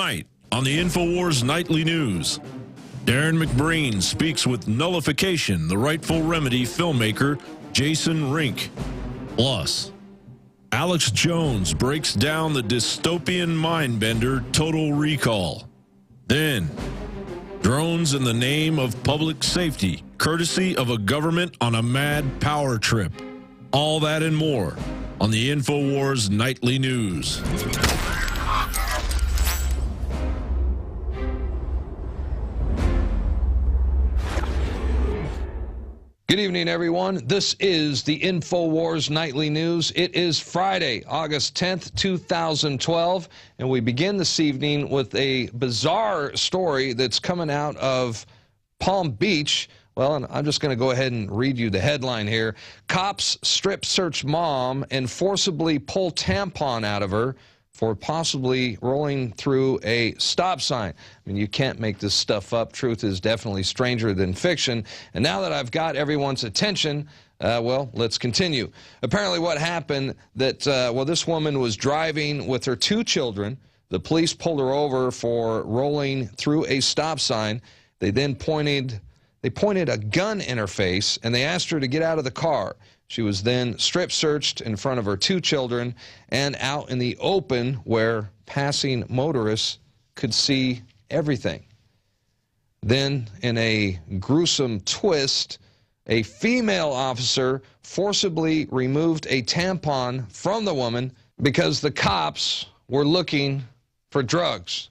Tonight on the INFOWARS Nightly News, Darren McBreen speaks with Nullification, the Rightful Remedy filmmaker Jason Rink. Plus, Alex Jones breaks down the dystopian mindbender Total Recall. Then, drones in the name of public safety, courtesy of a government on a mad power trip. All that and more on the INFOWARS Nightly News. Good evening, everyone. This is the INFOWARS Nightly News. It is Friday, August 10th, 2012, and we begin this evening with a bizarre story that's coming out of Palm Beach. Well, and I'm just going to go ahead and read you the headline here. Cops strip search mom and forcibly pull tampon out of her for possibly rolling through a stop sign. I mean, you can't make this stuff up. Truth is definitely stranger than fiction. And now that I've got everyone's attention, well, let's continue. Apparently what happened that, well, this woman was driving with her 2 children. The police pulled her over for rolling through a stop sign. They then pointed a gun in her face, and they asked her to get out of the car. She was then strip searched in front of her 2 children and out in the open where passing motorists could see everything. Then, in a gruesome twist, a female officer forcibly removed a tampon from the woman because the cops were looking for drugs,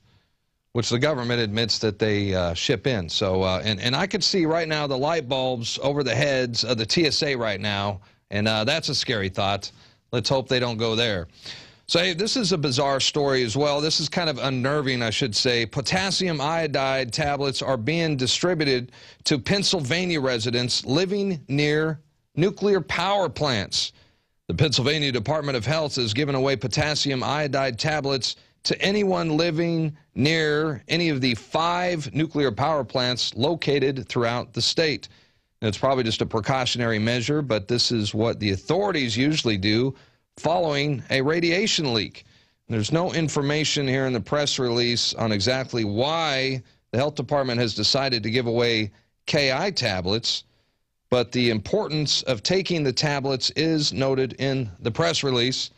which the government admits that they ship in. So, and I could see right now the light bulbs over the heads of the TSA right now, and that's a scary thought. Let's hope they don't go there. So, hey, this is a bizarre story as well. This is kind of unnerving, I should say. Potassium iodide tablets are being distributed to Pennsylvania residents living near nuclear power plants. The Pennsylvania Department of Health has given away potassium iodide tablets to anyone living near any of the 5 nuclear power plants located throughout the state. And it's probably just a precautionary measure, but this is what the authorities usually do following a radiation leak. There's no information here in the press release on exactly why the health department has decided to give away KI tablets, but the importance of taking the tablets is noted in the press release.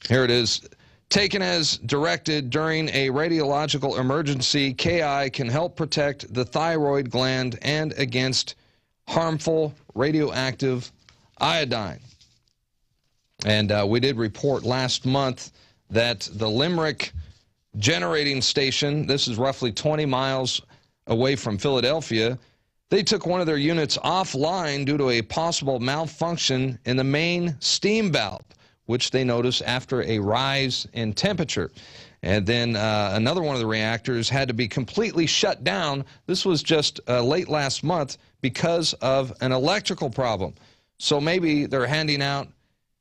Here it is. Taken as directed during a radiological emergency, KI can help protect the thyroid gland and against harmful radioactive iodine. And we did report last month that the Limerick generating station, this is roughly 20 miles away from Philadelphia, they took one of their units offline due to a possible malfunction in the main steam valve, which they noticed after a rise in temperature. And then another one of the reactors had to be completely shut down. This was just late last month because of an electrical problem. So maybe they're handing out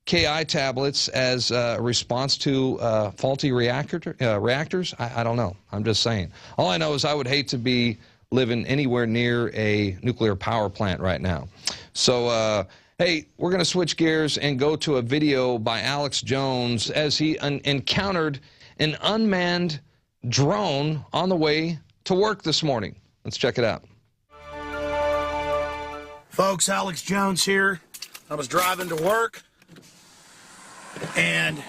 KI tablets as a response to faulty reactors. I don't know. I'm just saying. All I know is I would hate to be living anywhere near a nuclear power plant right now. So, hey, we're going to switch gears and go to a video by Alex Jones as he encountered an unmanned drone on the way to work this morning. Let's check it out. Folks, Alex Jones here. I was driving to work and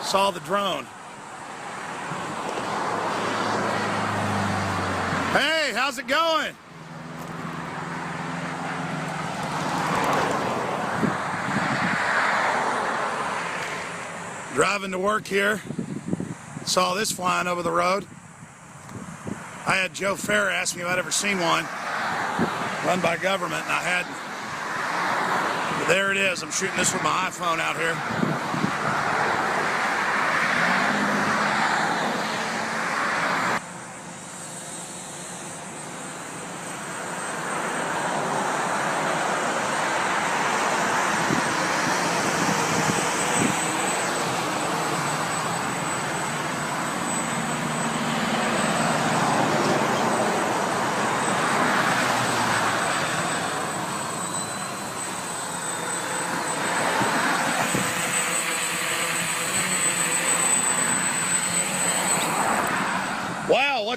saw the drone. Hey, how's it going? Driving to work here, saw this flying over the road. I had Joe Fair ask me if I'd ever seen one run by government, and I hadn't. But there it is. I'm shooting this with my iPhone out here.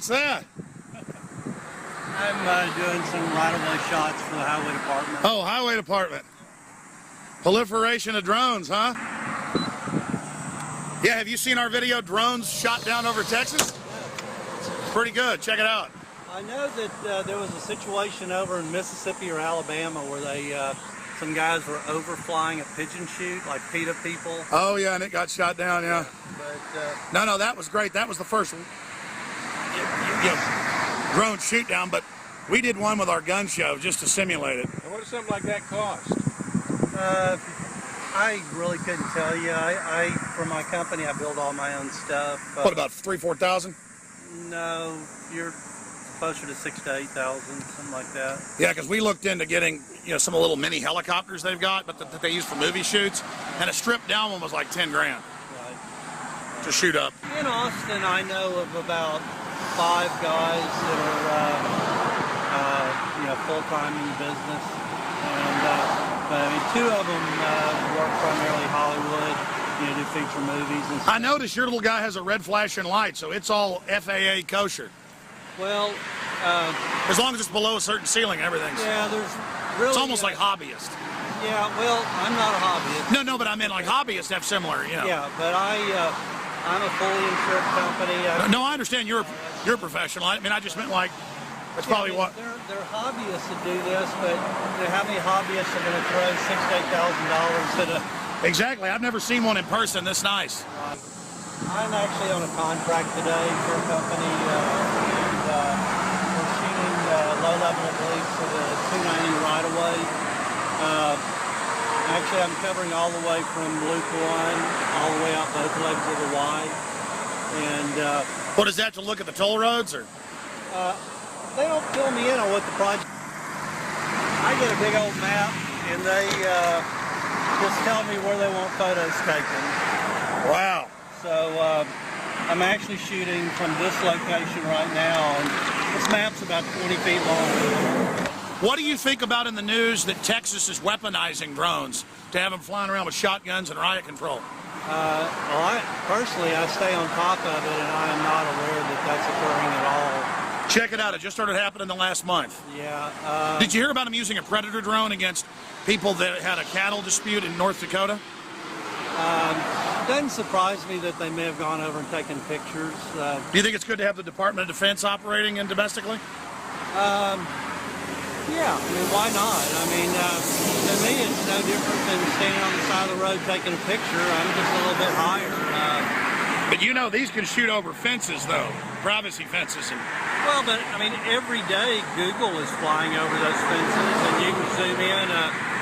that? I'm doing some right-of-way shots for the highway department. Oh, highway department. Proliferation of drones, huh? Yeah, have you seen our video, drones shot down over Texas? Pretty good. Check it out. I know that there was a situation over in Mississippi or Alabama where they, some guys were overflying a pigeon chute, like PETA people. Oh, yeah, and it got shot down, yeah. But No, that was great. That was the first drone shoot down, but we did one with our gun show just to simulate it. And what does something like that cost? I really couldn't tell you. For my company, I build all my own stuff. What, about 3,000 to 4,000? No, you're closer to 6,000 to 8,000, something like that. Yeah, because we looked into getting, some of the little mini helicopters they've got, but that they use for movie shoots, and a stripped down one was like 10 grand Right. to shoot up. In Austin, I know of about 5 guys that are, full-time in the business, and but I mean, 2 of them work primarily Hollywood, do feature movies and stuff. I noticed your little guy has a red flashing light, so it's all FAA kosher. Well, as long as it's below a certain ceiling, everything's. yeah, there's really. It's almost like hobbyist. Yeah, well, I'm not a hobbyist. No, but I mean like hobbyists have similar, Yeah, but I'm a fully insured company. No, I understand you're a professional. I mean, I just meant like that's probably what. They're hobbyists that do this, but how many hobbyists are going to throw $6,000 to $8,000 at a? Exactly. I've never seen one in person this nice. I'm actually on a contract today for a company, and we're shooting low-level obliques for the 290 right-of-way. Actually, I'm covering all the way from Loop 1 all the way out both legs of the Y. And what is that, to look at the toll roads, or? They don't fill me in on what the project. I get a big old map, and they just tell me where they want photos taken. Wow. So I'm actually shooting from this location right now, and this map's about 20 feet long. What do you think about in the news that Texas is weaponizing drones to have them flying around with shotguns and riot control? Well, personally, I stay on top of it, and I am not aware that that's occurring at all. Check it out. It just started happening the last month. Yeah. Did you hear about them using a Predator drone against people that had a cattle dispute in North Dakota? Doesn't surprise me that they may have gone over and taken pictures. Do you think it's good to have the Department of Defense operating in domestically? Yeah, I mean, why not? I mean, to me, it's no different than standing on the side of the road taking a picture. I'm just a little bit higher. But these can shoot over fences, though, privacy fences. Well, but, I mean, every day Google is flying over those fences, and you can zoom in.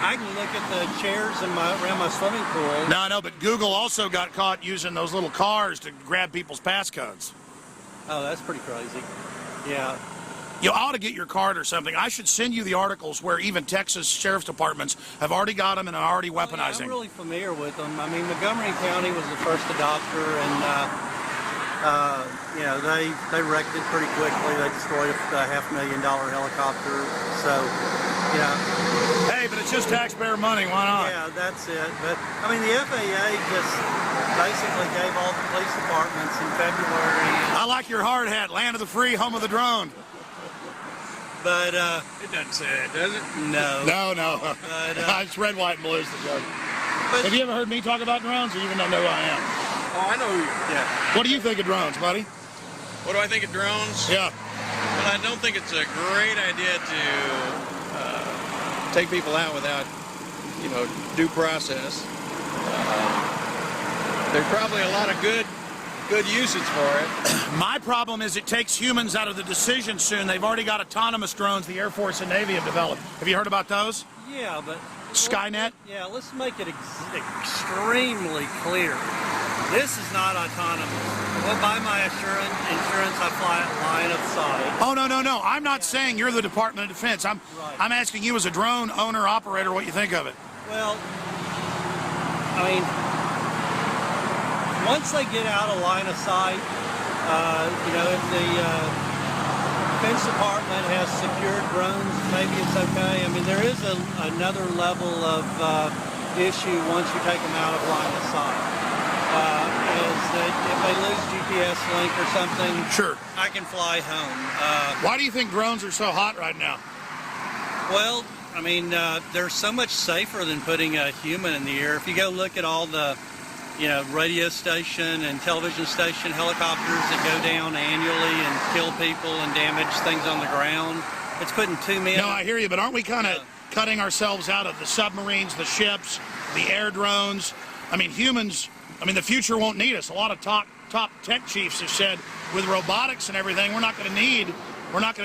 I can look at the chairs around my swimming pool. No, I know, but Google also got caught using those little cars to grab people's passcodes. Oh, that's pretty crazy. Yeah. You ought to get your card or something. I should send you the articles where even Texas sheriff's departments have already got them and are already weaponizing. I'm really familiar with them. I mean, Montgomery County was the first adopter, and they wrecked it pretty quickly. They destroyed a $500,000 helicopter. So, Hey, but it's just taxpayer money. Why not? Yeah, that's it. But I mean, the FAA just basically gave all the police departments in February. I like your hard hat. Land of the free, home of the drone. But it doesn't say that, does it? No. No. But, it's red, white, and blue is the joke. Have you ever heard me talk about drones, or you even don't know who I am? Oh, I know who you are. Yeah. What do you think of drones, buddy? What do I think of drones? Yeah. Well, I don't think it's a great idea to take people out without, due process. There's probably a lot of good usage for it. My problem is it takes humans out of the decision soon. They've already got autonomous drones the Air Force and Navy have developed. Have you heard about those? Yeah, but... Skynet? Yeah, let's make it extremely clear. This is not autonomous. Well, by my insurance, I fly it line of sight. Oh, no. I'm not saying you're the Department of Defense. I'm asking you as a drone owner, operator, what you think of it. Well, I mean, once they get out of line of sight, if the Defense Department has secured drones, maybe it's okay. I mean, there is another level of issue once you take them out of line of sight. is that if they lose GPS link or something, Sure. I can fly home. Why do you think drones are so hot right now? Well, I mean, they're so much safer than putting a human in the air. If you go look at all the, radio station and television station helicopters that go down annually and kill people and damage things on the ground, it's putting 2 men. No, I hear you, but aren't we kind of cutting ourselves out of the submarines, the ships, the air drones? I mean, humans, the future won't need us. A lot of top tech chiefs have said with robotics and everything, we're not going to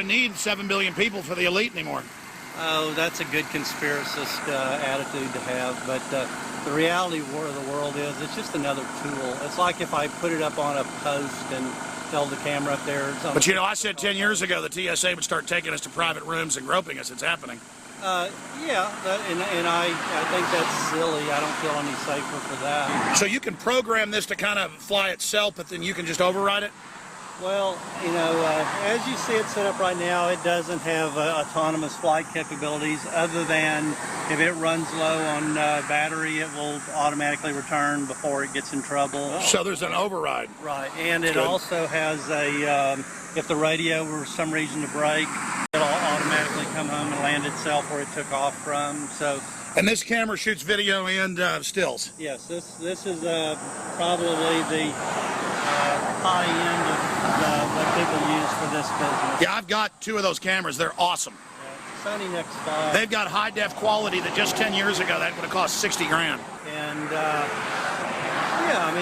need 7 billion people for the elite anymore. Oh, that's a good conspiracist attitude to have, but the reality of the world is it's just another tool. It's like if I put it up on a post and held the camera up there. But I said 10 years ago the TSA would start taking us to private rooms and groping us. It's happening. Yeah, and I think that's silly. I don't feel any safer for that. So you can program this to kind of fly itself, but then you can just override it? Well, as you see it set up right now, it doesn't have autonomous flight capabilities other than if it runs low on battery, it will automatically return before it gets in trouble. So there's an override. Right, and it also has if the radio were for some reason to break, it'll automatically come home and land itself where it took off from. And this camera shoots video and stills? Yes, this is probably the high end of what people use for this business. Yeah, I've got 2 of those cameras. They're awesome. Yeah, Sony Next 5. They've got high def quality that just 10 years ago that would have cost 60 grand. And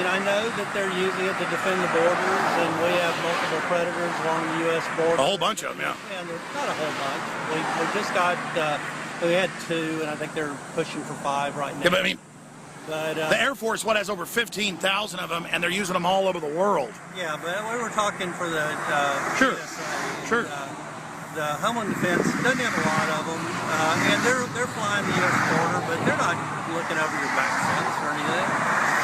I know that they're using it to defend the borders, and we have multiple predators along the U.S. border. A whole bunch of them, yeah. And there's not a whole bunch. We just got, we had 2, and I think they're pushing for 5 right now. Yeah, but the Air Force, has over 15,000 of them, and they're using them all over the world. Yeah, but we were talking for the Sure. USA, Sure. The Homeland Defense doesn't have a lot of them, and they're flying the U.S. border, but they're not looking over your back fence or anything.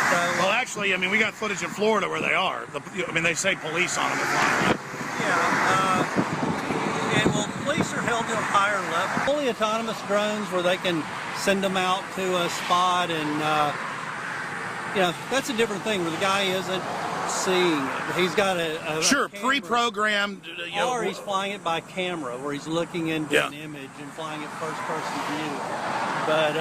So, well, actually, we got footage in Florida where they are. They say police on them are flying. Yeah, and police are held to a higher level. Fully autonomous drones where they can send them out to a spot, and that's a different thing where the guy isn't seeing it. He's got a sure, camera, pre-programmed. Or he's flying it by camera, where he's looking into an image and flying it first-person view. But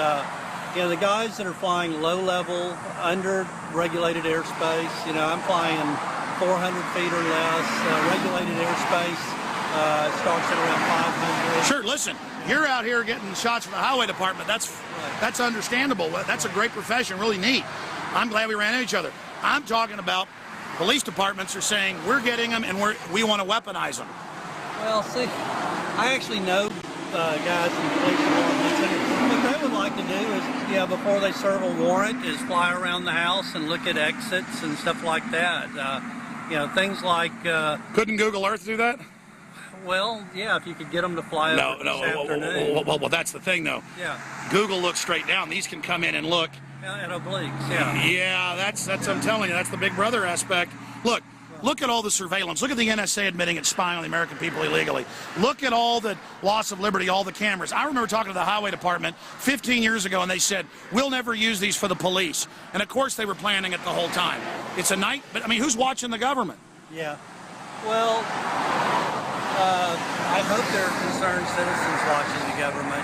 the guys that are flying low-level, under-regulated airspace, I'm flying 400 feet or less. Regulated airspace starts at around 500. Sure, listen, you're out here getting shots from the highway department. That's understandable. That's a great profession, really neat. I'm glad we ran into each other. I'm talking about police departments are saying we're getting them and we want to weaponize them. Well, see, I actually know guys in the police departments, and what they would like to do is, before they serve a warrant, is fly around the house and look at exits and stuff like that. Things like... Couldn't Google Earth do that? Well, yeah, if you could get them to fly over this afternoon. Well, that's the thing, though. Yeah. Google looks straight down. These can come in and look. At obliques, yeah. Yeah, that's I'm telling you, that's the Big Brother aspect. Look at all the surveillance. Look at the NSA admitting it's spying on the American people illegally. Look at all the loss of liberty, all the cameras. I remember talking to the highway department 15 years ago, and they said, we'll never use these for the police. And, of course, they were planning it the whole time. It's a night, but, who's watching the government? Yeah. Well, I hope there are concerned citizens watching the government.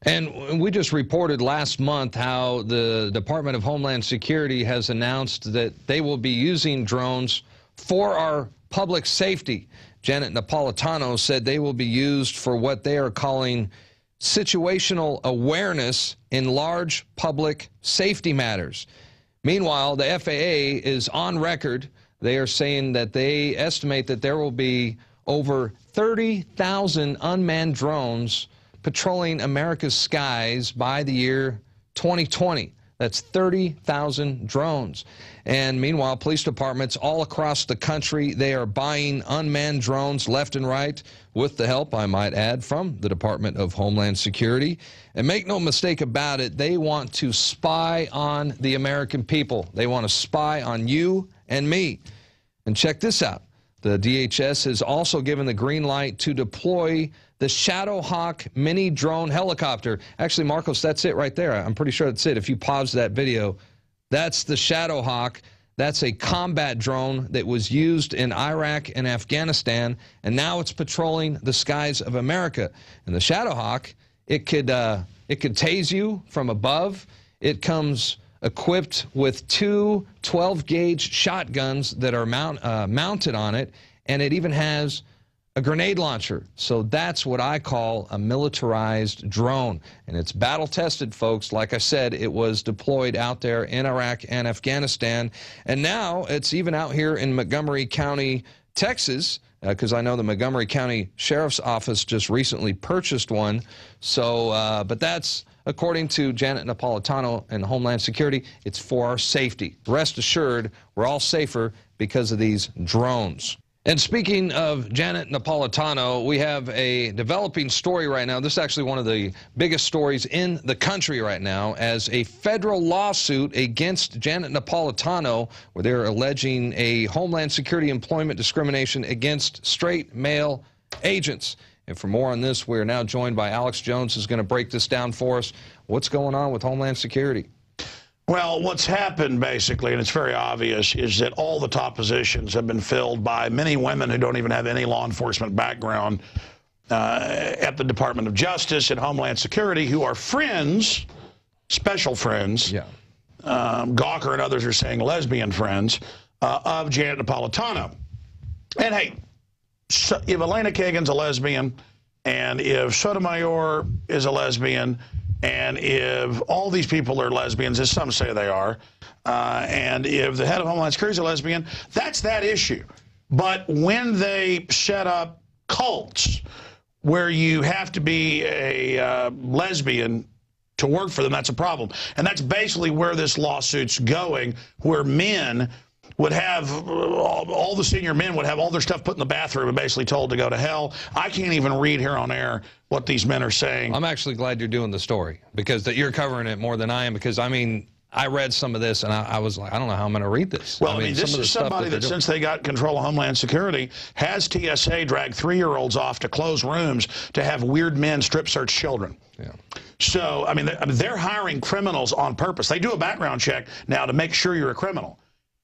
And we just reported last month how the Department of Homeland Security has announced that they will be using drones for our public safety. Janet Napolitano said they will be used for what they are calling situational awareness in large public safety matters. Meanwhile, the FAA is on record. They are saying that they estimate that there will be over 30,000 unmanned drones patrolling America's skies by the year 2020. That's 30,000 drones. And meanwhile, police departments all across the country, they are buying unmanned drones left and right with the help, I might add, from the Department of Homeland Security. And make no mistake about it, they want to spy on the American people. They want to spy on you and me. And check this out. The DHS has also given the green light to deploy the Shadowhawk mini drone helicopter. Actually, Marcos, that's it right there. I'm pretty sure that's it. If you pause that video, That's the Shadow Hawk. That's a combat drone that was used in Iraq and Afghanistan, and now it's patrolling the skies of America. And the Shadow Hawk, it could tase you from above. It comes equipped with two 12-gauge shotguns that are mounted on it, and it even has a grenade launcher. So that's what I call a militarized drone. And it's battle-tested, folks. Like I said, it was deployed out there in Iraq and Afghanistan. And now it's even out here in Montgomery County, Texas, because I know the Montgomery County Sheriff's Office just recently purchased one. So, but that's, according to Janet Napolitano and Homeland Security, it's for our safety. Rest assured, we're all safer because of these drones. And speaking of Janet Napolitano, we have a developing story right now. This is actually one of the biggest stories in the country right now, as a federal lawsuit against Janet Napolitano, where they're alleging a Homeland Security employment discrimination against straight male agents. And for more on this, we're now joined by Alex Jones, who's going to break this down for us. What's going on with Homeland Security? Well, what's happened, basically, and it's very obvious, is that all the top positions have been filled by many women who don't even have any law enforcement background at the Department of Justice and Homeland Security, who are friends, special friends, Gawker and others are saying lesbian friends, of Janet Napolitano. And hey, so if Elena Kagan's a lesbian, and if Sotomayor is a lesbian, and if all these people are lesbians, as some say they are, and if the head of Homeland Security is a lesbian, that's that issue. But when they set up cults where you have to be a lesbian to work for them, that's a problem. And that's basically where this lawsuit's going, where men would have, all the senior men would have all their stuff put in the bathroom and basically told to go to hell. I can't even read here on air what these men are saying. I'm actually glad you're doing the story, because that you're covering it more than I am, because, I mean, I read some of this, and I was like, I don't know how I'm going to read this. Well, I mean this is somebody that since they got control of Homeland Security, has TSA drag 3-year-olds off to closed rooms to have weird men strip search children. Yeah. So, I mean, they're hiring criminals on purpose. They do a background check now to make sure you're a criminal.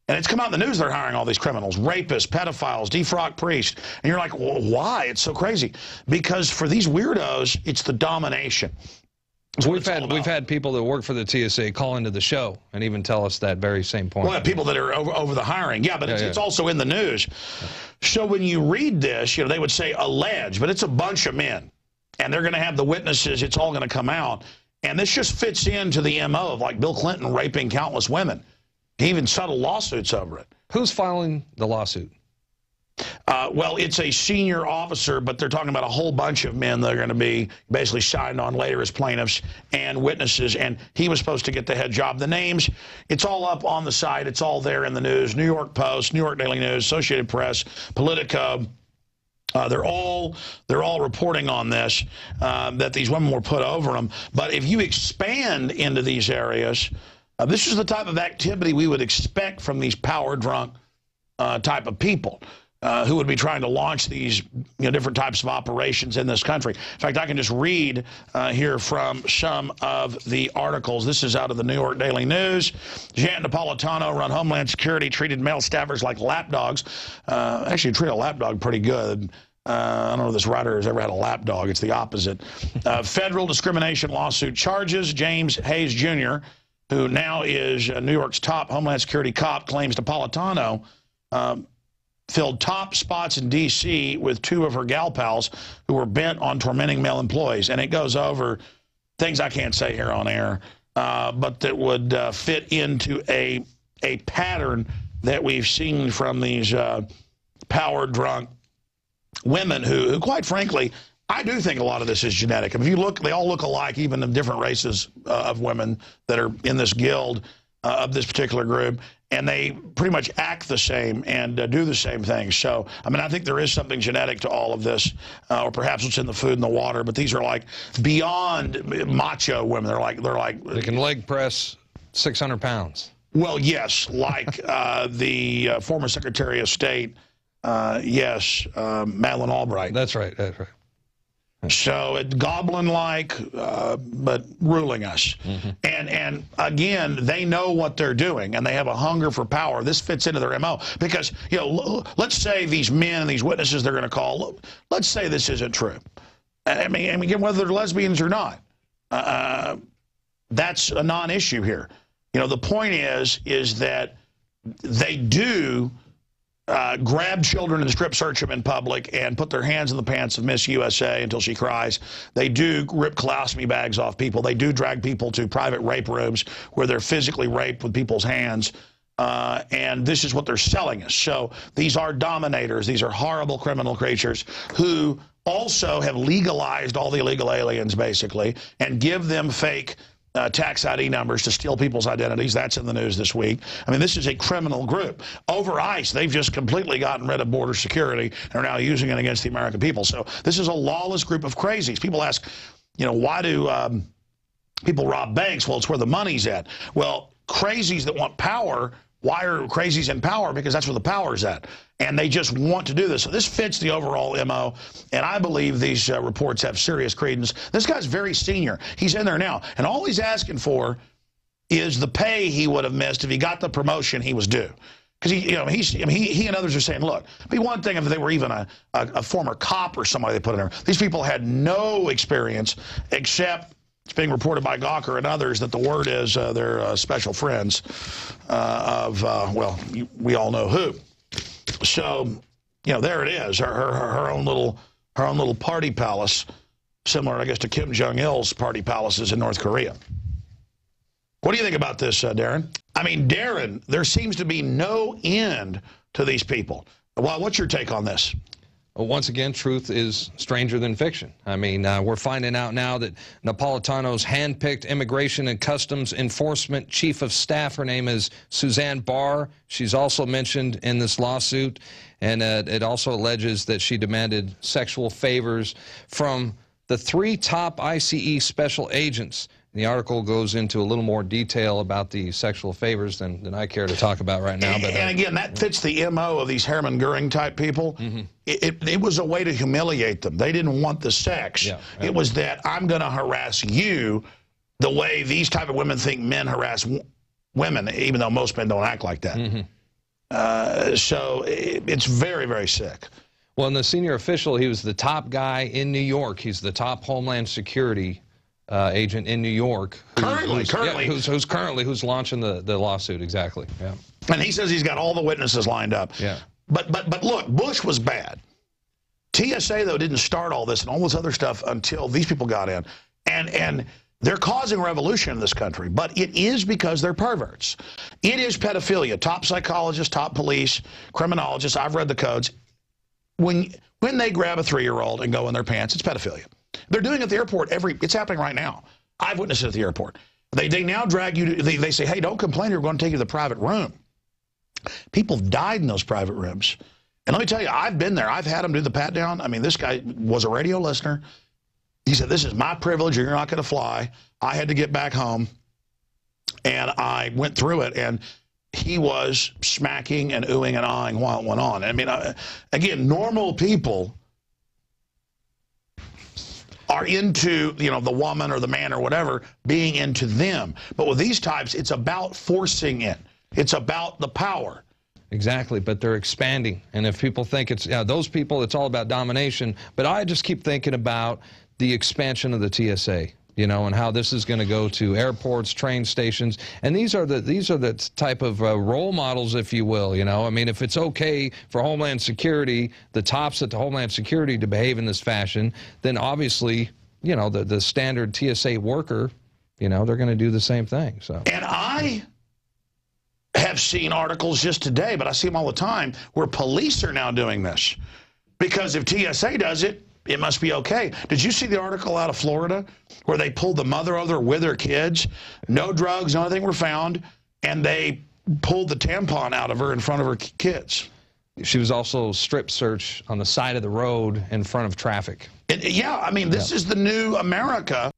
And it's come out in the news they're hiring all these criminals, rapists, pedophiles, defrocked priests. And you're like, well, why? It's so crazy. Because for these weirdos, it's the domination. We've had people that work for the TSA call into the show and even tell us that very same point. Well, people that are over the hiring. Yeah, but it's also in the news. So when you read this, you know, they would say alleged, but it's a bunch of men. And they're going to have the witnesses. It's all going to come out. And this just fits into the MO of, like, Bill Clinton raping countless women. He even settled lawsuits over it. Who's filing the lawsuit? Well, it's a senior officer, but they're talking about a whole bunch of men that are going to be basically signed on later as plaintiffs and witnesses, and he was supposed to get the head job. The names, it's all up on the site. It's all there in the news. New York Post, New York Daily News, Associated Press, Politico. They're all reporting on this, that these women were put over them. But if you expand into these areas, this is the type of activity we would expect from these power-drunk type of people who would be trying to launch these different types of operations in this country. In fact, I can just read here from some of the articles. This is out of the New York Daily News. Janet Napolitano run Homeland Security, treated male staffers like lapdogs. Actually, treat a lapdog pretty good. I don't know if this writer has ever had a lapdog. It's the opposite. Federal discrimination lawsuit charges. James Hayes Jr., who now is New York's top Homeland Security cop, claims Napolitano filled top spots in D.C. with two of her gal pals who were bent on tormenting male employees. And it goes over things I can't say here on air, but that would fit into a pattern that we've seen from these power-drunk women who, quite frankly, I do think a lot of this is genetic. If you look, they all look alike, even the different races of women that are in this guild of this particular group, and they pretty much act the same and do the same things. So, I mean, I think there is something genetic to all of this, or perhaps it's in the food and the water, but these are like beyond macho women. They can leg press 600 pounds. Well, yes, like the former Secretary of State, Madeleine Albright. That's right, that's right. So it's goblin-like, but ruling us. And again, they know what they're doing, and they have a hunger for power. This fits into their MO because, you know, let's say these men and these witnesses they're going to call, let's say this isn't true. I mean, whether they're lesbians or not, that's a non-issue here. You know, the point is that they do grab children and strip search them in public and put their hands in the pants of Miss USA until she cries. They do rip colostomy bags off people. They do drag people to private rape rooms where they're physically raped with people's hands. And this is what they're selling us. So these are dominators. These are horrible criminal creatures who also have legalized all the illegal aliens, basically, and give them fake tax ID numbers to steal people's identities. That's in the news this week. I mean, this is a criminal group. Over ICE, they've just completely gotten rid of border security and are now using it against the American people. So this is a lawless group of crazies. People ask, you know, why do people rob banks? Well, it's where the money's at. Well, crazies that want power, why are crazies in power? Because that's where the power's at. And they just want to do this. So this fits the overall MO, and I believe these reports have serious credence. This guy's very senior. He's in there now, and all he's asking for is the pay he would have missed if he got the promotion he was due. Because he and others are saying, look, it'd be one thing if they were even a former cop or somebody they put in there. These people had no experience except it's being reported by Gawker and others that the word is they're special friends of, well, we all know who. So, you know, there it is, her own little party palace, similar, I guess, to Kim Jong-il's party palaces in North Korea. What do you think about this, Darren? I mean, Darren, there seems to be no end to these people. Well, what's your take on this? Once again, truth is stranger than fiction. I mean, we're finding out now that Napolitano's handpicked Immigration and Customs Enforcement Chief of Staff, her name is Suzanne Barr. She's also mentioned in this lawsuit, and it also alleges that she demanded sexual favors from the 3 top ICE special agents. The article goes into a little more detail about the sexual favors than I care to talk about right now. But, and again, that fits the MO of these Hermann Goering type people. It was a way to humiliate them. They didn't want the sex. Yeah. It was that I'm going to harass you the way these type of women think men harass women, even though most men don't act like that. So it's very, very sick. Well, and the senior official, he was the top guy in New York. He's the top Homeland Security agent in New York, who's launching the lawsuit. Exactly. Yeah. And he says he's got all the witnesses lined up. Yeah. But look, Bush was bad. TSA though didn't start all this and all this other stuff until these people got in, and they're causing revolution in this country. But it is because they're perverts. It is pedophilia. Top psychologists, top police, criminologists. I've read the codes. When they grab a 3-year-old and go in their pants, it's pedophilia. They're doing it at the airport it's happening right now. I've witnessed it at the airport. They now drag you to, they say, hey, don't complain, we're going to take you to the private room. People died in those private rooms. And let me tell you, I've been there. I've had them do the pat down. I mean, this guy was a radio listener. He said, this is my privilege, you're not going to fly. I had to get back home. And I went through it, and he was smacking and oohing and ahhing while it went on. I mean, again, normal people are into, you know, the woman or the man or whatever being into them. But with these types, it's about forcing it. It's about the power. Exactly, but they're expanding. And if people think it's, those people, it's all about domination. But I just keep thinking about the expansion of the TSA, you know, and how this is going to go to airports, train stations. And these are the type of role models, if you will, you know. I mean, if it's okay for Homeland Security, the tops at the Homeland Security to behave in this fashion, then obviously, you know, the standard TSA worker, you know, they're going to do the same thing. So. And I have seen articles just today, but I see them all the time, where police are now doing this. Because if TSA does it, it must be okay. Did you see the article out of Florida where they pulled the mother over with her kids? No drugs, nothing were found, and they pulled the tampon out of her in front of her kids. She was also strip searched on the side of the road in front of traffic. Yeah, I mean, this is the new America.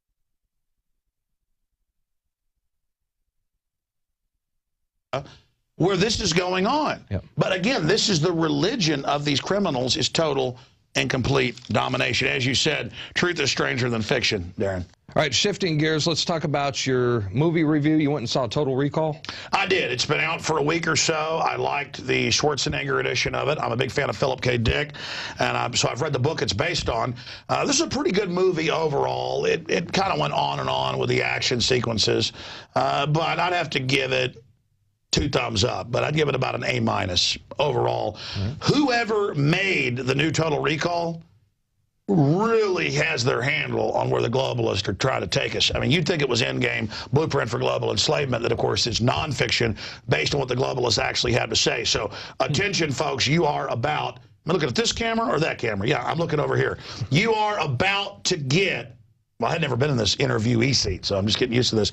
Where this is going on. Yep. But again, this is the religion of these criminals, is total and complete domination. As you said, truth is stranger than fiction, Darren. All right, shifting gears, let's talk about your movie review. You went and saw Total Recall? I did. It's been out for a week or so. I liked the Schwarzenegger edition of it. I'm a big fan of Philip K. Dick, and so I've read the book it's based on. This is a pretty good movie overall. It kind of went on and on with the action sequences, but I'd have to give it 2 thumbs up, but I'd give it about an A- overall. Whoever made the new Total Recall really has their handle on where the globalists are trying to take us. I mean, you'd think it was Endgame, Blueprint for Global Enslavement, that, of course, is nonfiction based on what the globalists actually have to say. So, attention, folks, you are about, am I looking at this camera or that camera? Yeah, I'm looking over here. You are about to get, well, I had never been in this interviewee seat, so I'm just getting used to this.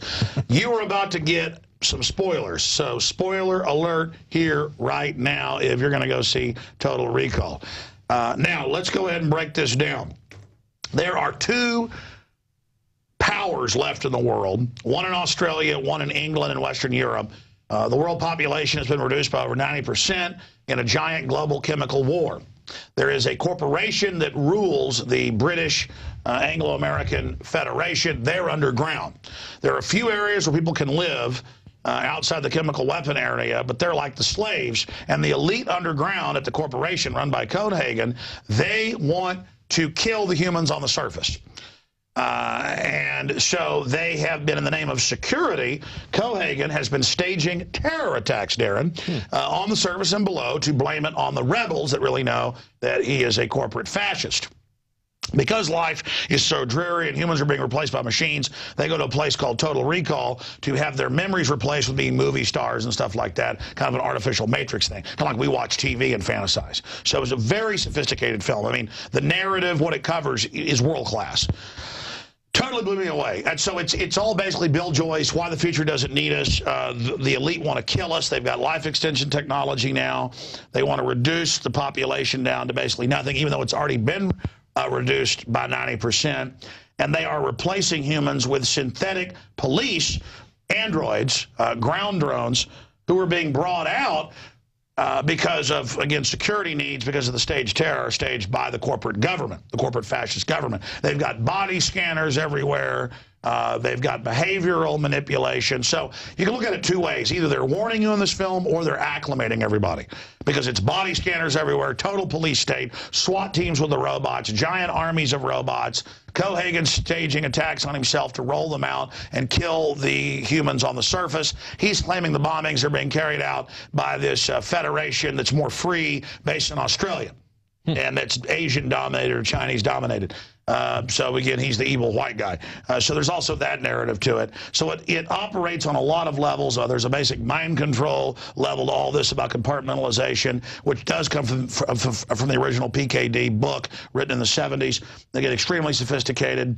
You are about to get some spoilers. So, spoiler alert here right now if you're going to go see Total Recall. Now, let's go ahead and break this down. There are 2 powers left in the world, one in Australia, one in England and Western Europe. The world population has been reduced by over 90% in a giant global chemical war. There is a corporation that rules the British Anglo-American Federation. They're underground. There are a few areas where people can live outside the chemical weapon area, but they're like the slaves. And the elite underground at the corporation run by Copenhagen, they want to kill the humans on the surface. And so they have been, in the name of security, Copenhagen has been staging terror attacks, Darren, on the surface and below to blame it on the rebels that really know that he is a corporate fascist. Because life is so dreary and humans are being replaced by machines, they go to a place called Total Recall to have their memories replaced with being movie stars and stuff like that, kind of an artificial matrix thing, kind of like we watch TV and fantasize. So it's a very sophisticated film. I mean, the narrative, what it covers, is world class. Totally blew me away. And so it's all basically Bill Joyce, why the future doesn't need us. The elite want to kill us. They've got life extension technology now. They want to reduce the population down to basically nothing, even though it's already been reduced by 90%, and they are replacing humans with synthetic police androids, ground drones, who are being brought out because of, again, security needs, because of the staged terror staged by the corporate government, the corporate fascist government. They've got body scanners everywhere. They've got behavioral manipulation. So you can look at it 2 ways. Either they're warning you in this film or they're acclimating everybody, because it's body scanners everywhere, total police state, SWAT teams with the robots, giant armies of robots, Copenhagen staging attacks on himself to roll them out and kill the humans on the surface. He's claiming the bombings are being carried out by this federation that's more free, based in Australia, and that's Asian-dominated or Chinese-dominated. So, again, he's the evil white guy. So there's also that narrative to it. So it operates on a lot of levels. There's a basic mind control level to all this about compartmentalization, which does come from the original PKD book written in the 70s. They get extremely sophisticated.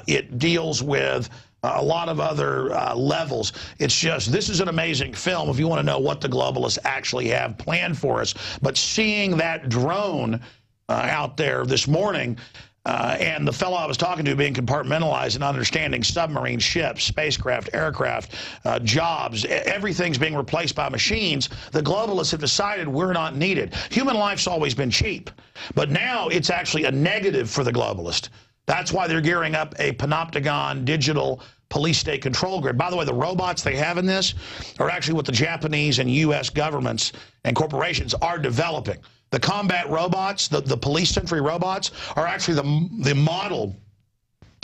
It deals with a lot of other levels. It's just, this is an amazing film if you want to know what the globalists actually have planned for us. But seeing that drone out there this morning, and the fellow I was talking to being compartmentalized and understanding submarine ships, spacecraft, aircraft, jobs, everything's being replaced by machines. The globalists have decided we're not needed. Human life's always been cheap, but now it's actually a negative for the globalist. That's why they're gearing up a panopticon digital police state control grid. By the way, the robots they have in this are actually what the Japanese and U.S. governments and corporations are developing. The combat robots, the police sentry robots, are actually the model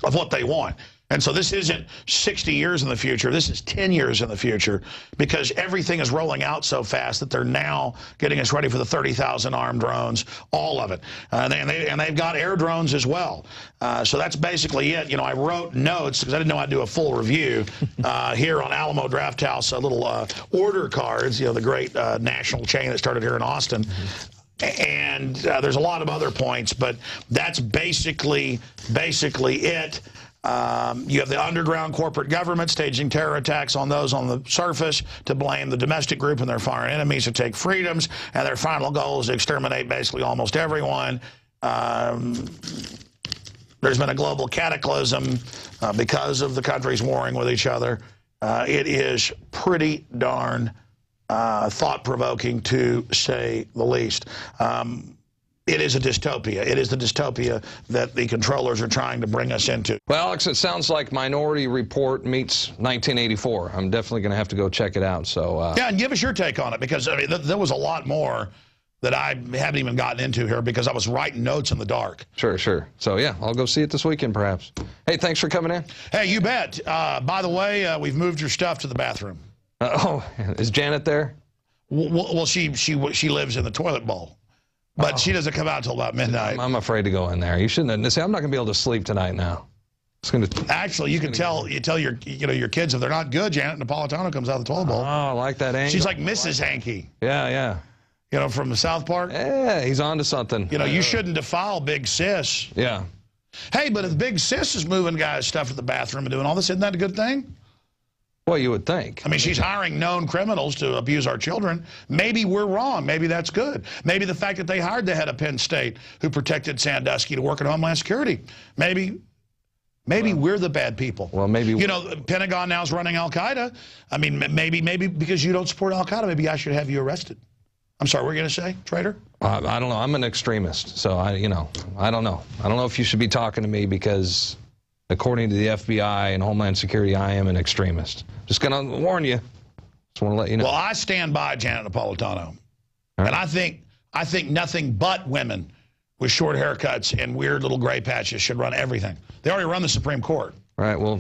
of what they want. And so this isn't 60 years in the future. This is 10 years in the future, because everything is rolling out so fast that they're now getting us ready for the 30,000 armed drones, all of it. And they've got air drones as well. So that's basically it. You know, I wrote notes because I didn't know I'd do a full review here on Alamo Draft House, little order cards, you know, the great national chain that started here in Austin. And there's a lot of other points, but that's basically it. You have the underground corporate government staging terror attacks on those on the surface to blame the domestic group and their foreign enemies to take freedoms, and their final goal is to exterminate basically almost everyone. There's been a global cataclysm because of the countries warring with each other. It is pretty darn thought-provoking, to say the least. It is a dystopia. It is the dystopia that the controllers are trying to bring us into. Well, Alex, it sounds like Minority Report meets 1984. I'm definitely going to have to go check it out. So yeah, and give us your take on it, because I mean, there was a lot more that I haven't even gotten into here because I was writing notes in the dark. Sure. So, yeah, I'll go see it this weekend, perhaps. Hey, thanks for coming in. Hey, you bet. By the way, we've moved your stuff to the bathroom. Oh, is Janet there? Well, she lives in the toilet bowl. But she doesn't come out until about midnight. I'm afraid to go in there. You shouldn't have. See, I'm not going to be able to sleep tonight now. It's going to. Actually, you can tell your your kids if they're not good. Janet Napolitano comes out of the toilet bowl. Oh, I like that angle. She's like Mrs. Hankey. Yeah. You know, from the South Park. Yeah, he's on to something. You know, you shouldn't defile Big Sis. Yeah. Hey, but if Big Sis is moving guys' stuff to the bathroom and doing all this, isn't that a good thing? Well, you would think. I mean, she's hiring known criminals to abuse our children. Maybe we're wrong. Maybe that's good. Maybe the fact that they hired the head of Penn State who protected Sandusky to work in Homeland Security. Maybe we're the bad people. Well, maybe. You know, Pentagon now is running Al-Qaeda. I mean, maybe because you don't support Al-Qaeda, maybe I should have you arrested. I'm sorry, what were you going to say, traitor? I don't know. I'm an extremist, so I don't know. I don't know if you should be talking to me because, according to the FBI and Homeland Security, I am an extremist. Just going to warn you. Just want to let you know. Well, I stand by Janet Napolitano. Right. And I think nothing but women with short haircuts and weird little gray patches should run everything. They already run the Supreme Court. All right, well,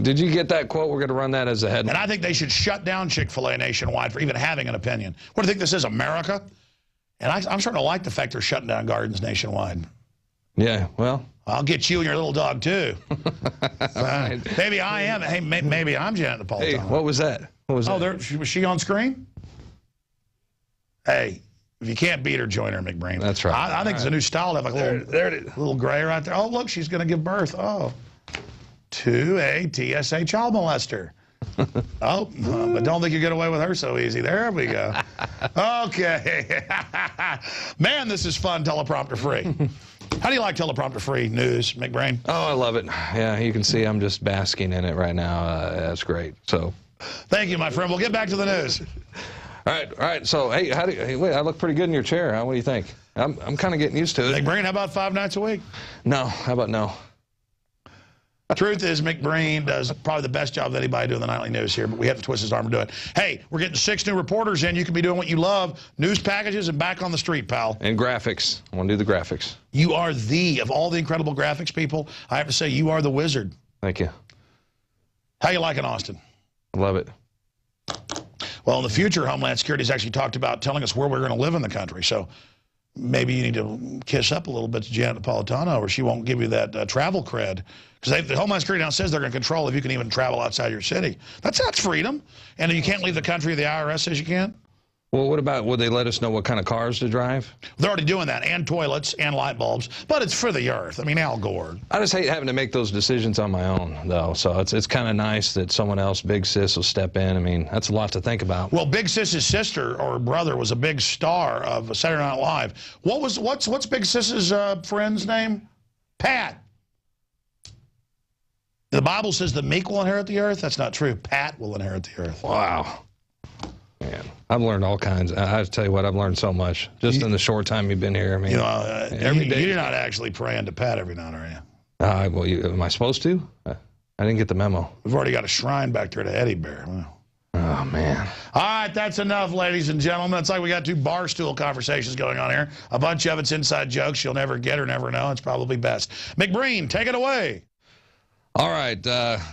did you get that quote? We're going to run that as a headline. And I think they should shut down Chick-fil-A nationwide for even having an opinion. What do you think this is, America? And I'm starting to like the fact they're shutting down gardens nationwide. Yeah, well. I'll get you and your little dog, too. Right. Maybe I am. Hey, maybe I'm Janet Napolitano. Hey, what was that? What was that? Was she on screen? Hey, if you can't beat her, join her, McBrain. That's right. I think it's a new style to have like a little gray right there. Oh, look, she's going to give birth. Oh. To a TSA child molester. But don't think you get away with her so easy. There we go. Okay. Man, this is fun, teleprompter free. How do you like teleprompter free news, McBrain? Oh, I love it. Yeah, you can see I'm just basking in it right now. That's great. So, thank you, my friend. We'll get back to the news. All right. So, hey, wait, I look pretty good in your chair. Huh? What do you think? I'm kind of getting used to it. McBrain, how about 5 nights a week? No. How about no? Truth is, McBrain does probably the best job of anybody doing the nightly news here, but we have to twist his arm to do it. Hey, we're getting 6 new reporters in. You can be doing what you love, news packages and back on the street, pal. And graphics. I want to do the graphics. You are of all the incredible graphics people, I have to say you are the wizard. Thank you. How you liking Austin? I love it. Well, in the future, Homeland Security has actually talked about telling us where we're going to live in the country. So maybe you need to kiss up a little bit to Janet Napolitano, or she won't give you that travel cred. Because the Homeland Security now says they're going to control if you can even travel outside your city. That's freedom. And you can't leave the country, the IRS says you can't. Well, what about, would they let us know what kind of cars to drive? They're already doing that, and toilets, and light bulbs. But it's for the earth. I mean, Al Gore. I just hate having to make those decisions on my own, though. So it's kind of nice that someone else, Big Sis, will step in. I mean, that's a lot to think about. Well, Big Sis's sister or brother was a big star of Saturday Night Live. What's Big Sis's friend's name? Pat. The Bible says the meek will inherit the earth. That's not true. Pat will inherit the earth. Wow. Man, I've learned all kinds. I have to tell you what, I've learned so much just in the short time you've been here. I mean, every day. You're not actually praying to Pat every night, are you? Well, am I supposed to? I didn't get the memo. We've already got a shrine back there to Eddie Bear. Wow. Oh, man. All right, that's enough, ladies and gentlemen. It's like we got 2 barstool conversations going on here. A bunch of it's inside jokes you'll never get or never know. It's probably best. McBreen, take it away. All right,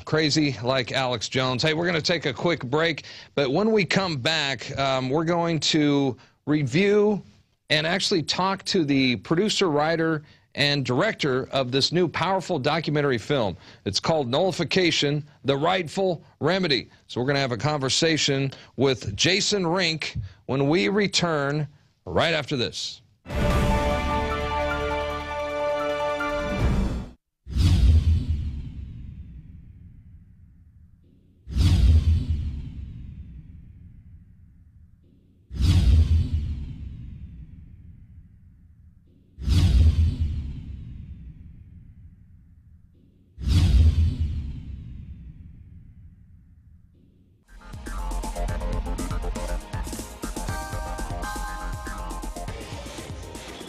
crazy like Alex Jones. Hey, we're going to take a quick break, but when we come back, we're going to review and actually talk to the producer, writer, and director of this new powerful documentary film. It's called Nullification, The Rightful Remedy. So we're going to have a conversation with Jason Rink when we return right after this.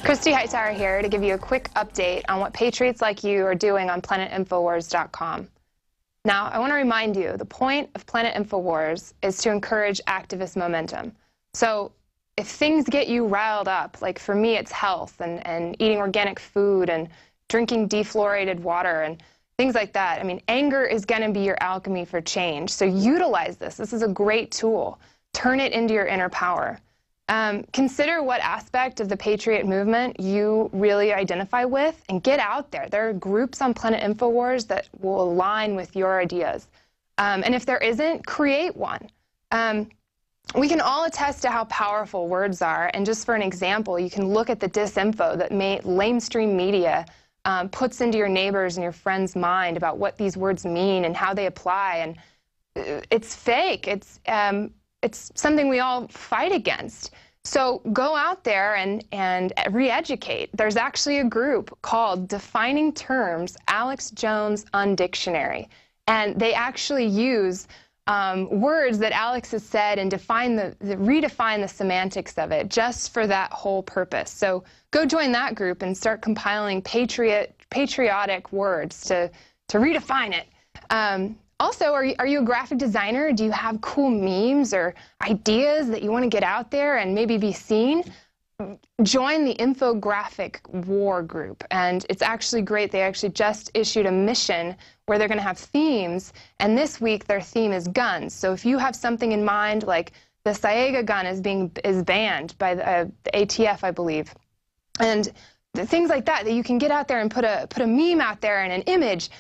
Christy Hightower here to give you a quick update on what patriots like you are doing on PlanetInfoWars.com. Now, I want to remind you, the point of Planet InfoWars is to encourage activist momentum. So if things get you riled up, like for me it's health and eating organic food and drinking defluoridated water and things like that, I mean, anger is going to be your alchemy for change. So utilize this. This is a great tool. Turn it into your inner power. Consider what aspect of the Patriot movement you really identify with and get out there. There are groups on Planet InfoWars that will align with your ideas. And if there isn't, create one. We can all attest to how powerful words are. And just for an example, you can look at the disinfo that lamestream media puts into your neighbors and your friends' mind about what these words mean and how they apply. And it's fake. It's something we all fight against. So go out there and re-educate. There's actually a group called Defining Terms, Alex Jones Undictionary. And they actually use words that Alex has said and redefine the semantics of it just for that whole purpose. So go join that group and start compiling patriotic words to redefine it. Also, are you a graphic designer? Do you have cool memes or ideas that you want to get out there and maybe be seen? Join the Infographic War group, and it's actually great. They actually just issued a mission where they're going to have themes, and this week their theme is guns. So if you have something in mind, like the Saiga gun is banned by the ATF, I believe, and things like that you can get out there and put a meme out there and an image.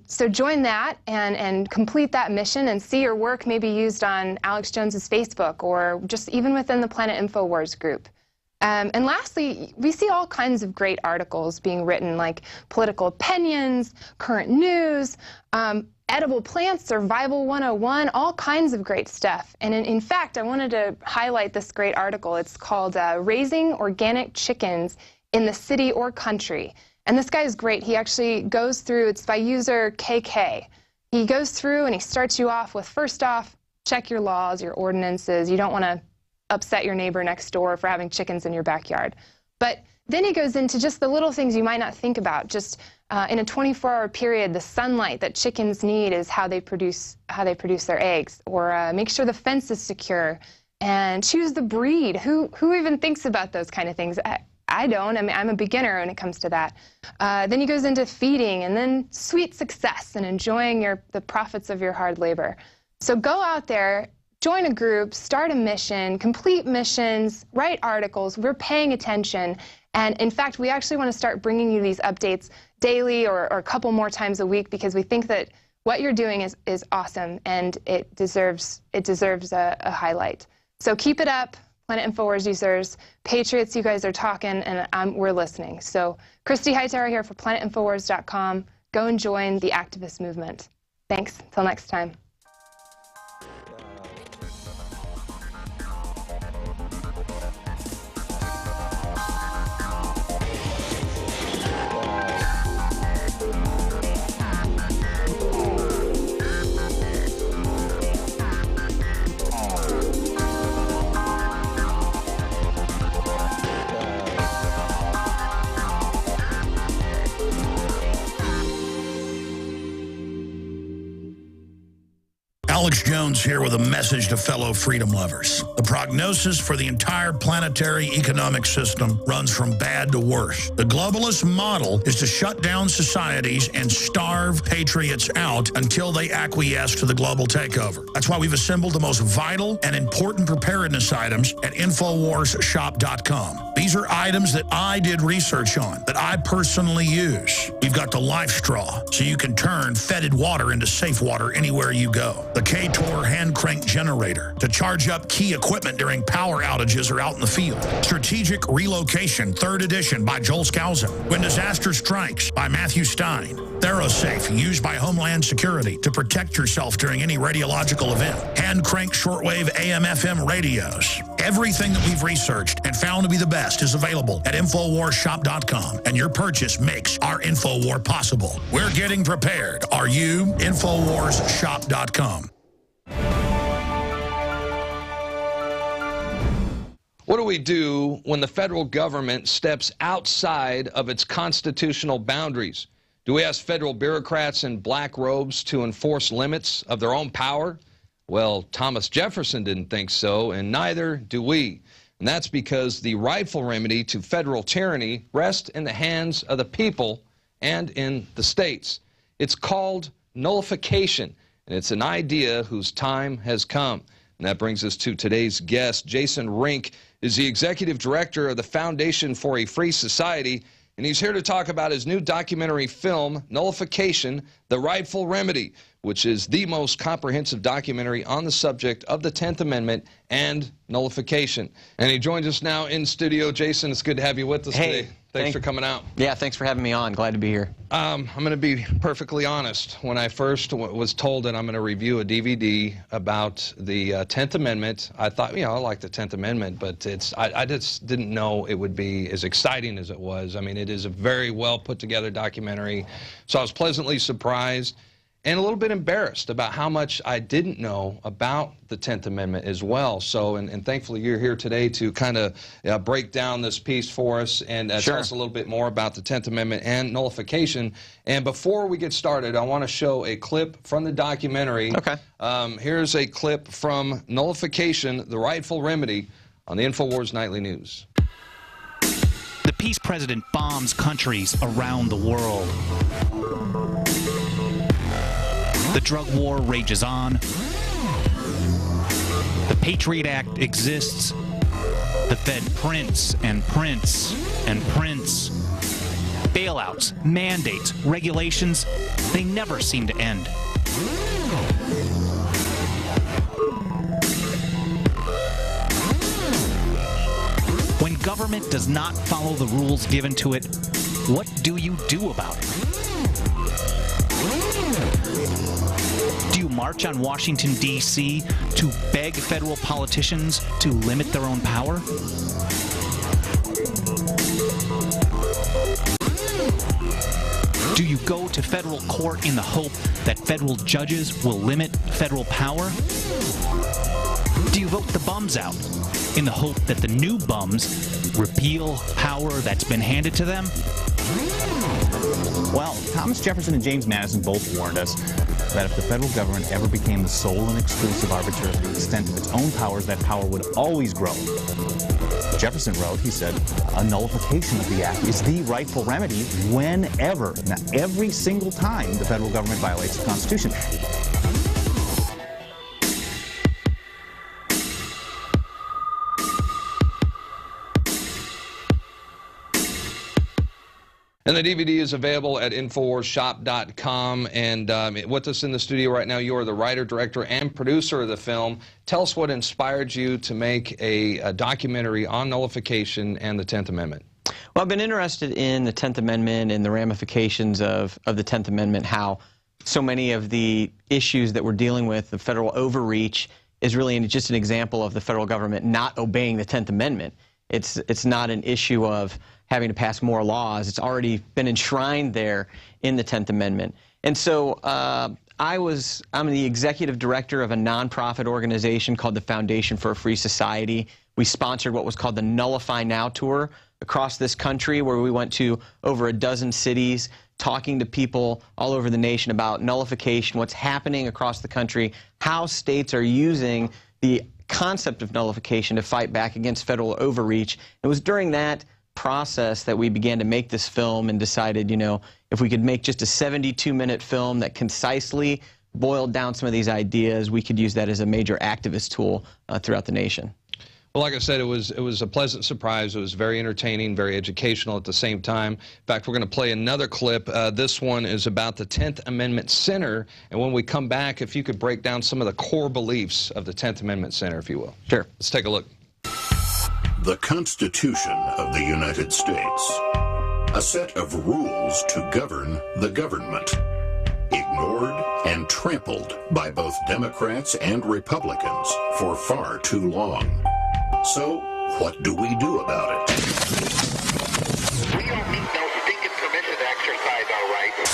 So join that and complete that mission and see your work maybe used on Alex Jones's Facebook or just even within the Planet InfoWars group. And lastly, we see all kinds of great articles being written, like political opinions, current news, edible plants, survival 101, all kinds of great stuff. And in fact, I wanted to highlight this great article. It's called Raising Organic Chickens in the City or Country. And this guy is great. He actually goes through, it's by user KK. He goes through and he starts you off with, first off, check your laws, your ordinances. You don't want to upset your neighbor next door for having chickens in your backyard. But then he goes into just the little things you might not think about. Just in a 24-hour period, the sunlight that chickens need is how they produce their eggs. Or make sure the fence is secure. And choose the breed. Who even thinks about those kind of things? I don't. I mean, I'm a beginner when it comes to that. Then he goes into feeding, and then sweet success and enjoying the profits of your hard labor. So go out there, join a group, start a mission, complete missions, write articles. We're paying attention. And in fact, we actually want to start bringing you these updates daily or a couple more times a week because we think that what you're doing is awesome and it deserves a highlight. So keep it up. Planet InfoWars users, patriots, you guys are talking, and we're listening. So Christy Hightower here for PlanetInfoWars.com. Go and join the activist movement. Thanks. Till next time. Alex Jones here with a message to fellow freedom lovers. The prognosis for the entire planetary economic system runs from bad to worse. The globalist model is to shut down societies and starve patriots out until they acquiesce to the global takeover. That's why we've assembled the most vital and important preparedness items at InfoWarsShop.com. These are items that I did research on, that I personally use. We've got the life straw, so you can turn fetid water into safe water anywhere you go. The K-Tor hand crank generator to charge up key equipment during power outages or out in the field. Strategic Relocation, 3rd edition by Joel Skousen. When Disaster Strikes by Matthew Stein. ThyroSafe, used by Homeland Security to protect yourself during any radiological event. Hand crank shortwave AM/FM radios. Everything that we've researched and found to be the best is available at InfoWarsShop.com, and your purchase makes our InfoWar possible. We're getting prepared. Are you? InfoWarsShop.com. What do we do when the federal government steps outside of its constitutional boundaries? Do we ask federal bureaucrats in black robes to enforce limits of their own power? Well, Thomas Jefferson didn't think so, and neither do we. And that's because the rightful remedy to federal tyranny rests in the hands of the people and in the states. It's called nullification, and it's an idea whose time has come. And that brings us to today's guest. Jason Rink is the executive director of the Foundation for a Free Society, and he's here to talk about his new documentary film, Nullification, The Rightful Remedy, which is the most comprehensive documentary on the subject of the 10th Amendment and nullification. And he joins us now in studio. Jason, it's good to have you with us today. Thanks for coming out. Yeah, thanks for having me on. Glad to be here. I'm going to be perfectly honest. When I first was told that I'm going to review a DVD about the 10th Amendment, I thought, you know, I like the 10th Amendment, but I just didn't know it would be as exciting as it was. I mean, it is a very well put together documentary. So I was pleasantly surprised and a little bit embarrassed about how much I didn't know about the 10th Amendment as well. So, and thankfully you're here today to kind of break down this piece for us and tell us a little bit more about the 10th Amendment and nullification. And before we get started, I want to show a clip from the documentary. Okay. Here's a clip from Nullification, The Rightful Remedy on the INFOWARS Nightly News. The peace president bombs countries around the world. The drug war rages on. The Patriot Act exists. The Fed prints and prints and prints. Bailouts, mandates, regulations, they never seem to end. When government does not follow the rules given to it, what do you do about it? Do you march on Washington, D.C. to beg federal politicians to limit their own power? Do you go to federal court in the hope that federal judges will limit federal power? Do you vote the bums out in the hope that the new bums repeal power that's been handed to them? Well, Thomas Jefferson and James Madison both warned us that if the federal government ever became the sole and exclusive arbiter of the extent of its own powers, that power would always grow. Jefferson wrote, he said, a nullification of the act is the rightful remedy whenever, now every single time, the federal government violates the Constitution. And the DVD is available at InfoWarsShop.com. And with us in the studio right now, you are the writer, director, and producer of the film. Tell us what inspired you to make a documentary on nullification and the 10th Amendment. Well, I've been interested in the 10th Amendment and the ramifications of the 10th Amendment, how so many of the issues that we're dealing with, the federal overreach, is really just an example of the federal government not obeying the 10th Amendment. It's not an issue of having to pass more laws. It's already been enshrined there in the 10th Amendment. And so I'm the executive director of a nonprofit organization called the Foundation for a Free Society. We sponsored what was called the Nullify Now Tour across this country, where we went to over a dozen cities talking to people all over the nation about nullification, what's happening across the country, how states are using the concept of nullification to fight back against federal overreach. It was during that process that we began to make this film and decided, you know, if we could make just a 72-minute film that concisely boiled down some of these ideas, we could use that as a major activist tool throughout the nation. Well, like I said, it was a pleasant surprise. It was very entertaining, very educational at the same time. In fact, we're going to play another clip. This one is about the 10th Amendment Center. And when we come back, if you could break down some of the core beliefs of the 10th Amendment Center, if you will. Sure. Let's take a look. The Constitution of the United States. A set of rules to govern the government. Ignored and trampled by both Democrats and Republicans for far too long. So, what do we do about it? We don't need no stinking permission to exercise our rights.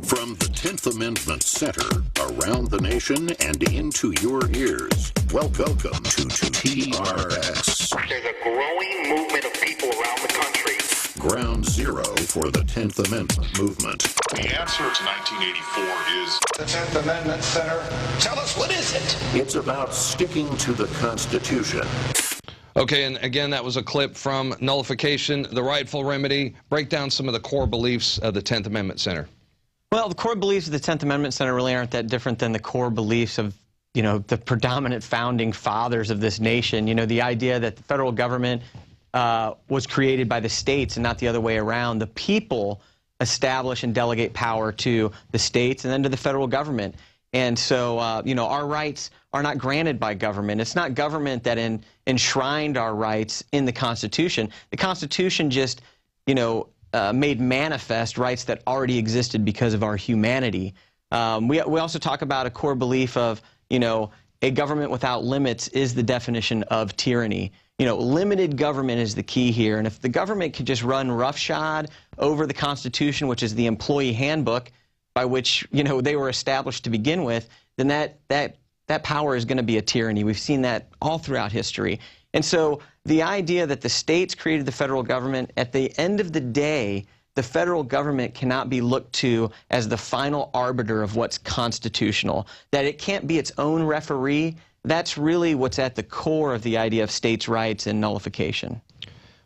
From the 10th Amendment Center, around the nation and into your ears. Welcome to TRX. There's a growing movement of people around the country. Ground zero for the 10th Amendment movement. The answer to 1984 is The 10th Amendment Center. Tell us, what is it? It's about sticking to the Constitution. Okay, and again, that was a clip from Nullification, the Rightful Remedy. Break down some of the core beliefs of the 10th Amendment Center. Well, the core beliefs of the 10th Amendment Center really aren't that different than the core beliefs of, you know, the predominant founding fathers of this nation. You know, the idea that the federal government was created by the states and not the other way around. The people establish and delegate power to the states and then to the federal government. And so, you know, our rights are not granted by government. It's not government that enshrined our rights in the Constitution. The Constitution just, you know, made manifest rights that already existed because of our humanity. We also talk about a core belief of, you know, a government without limits is the definition of tyranny. You know, limited government is the key here. And if the government could just run roughshod over the Constitution, which is the employee handbook by which, you know, they were established to begin with, then that power is going to be a tyranny. We've seen that all throughout history. And so the idea that the states created the federal government, at the end of the day, the federal government cannot be looked to as the final arbiter of what's constitutional, that it can't be its own referee. That's really what's at the core of the idea of states' rights and nullification.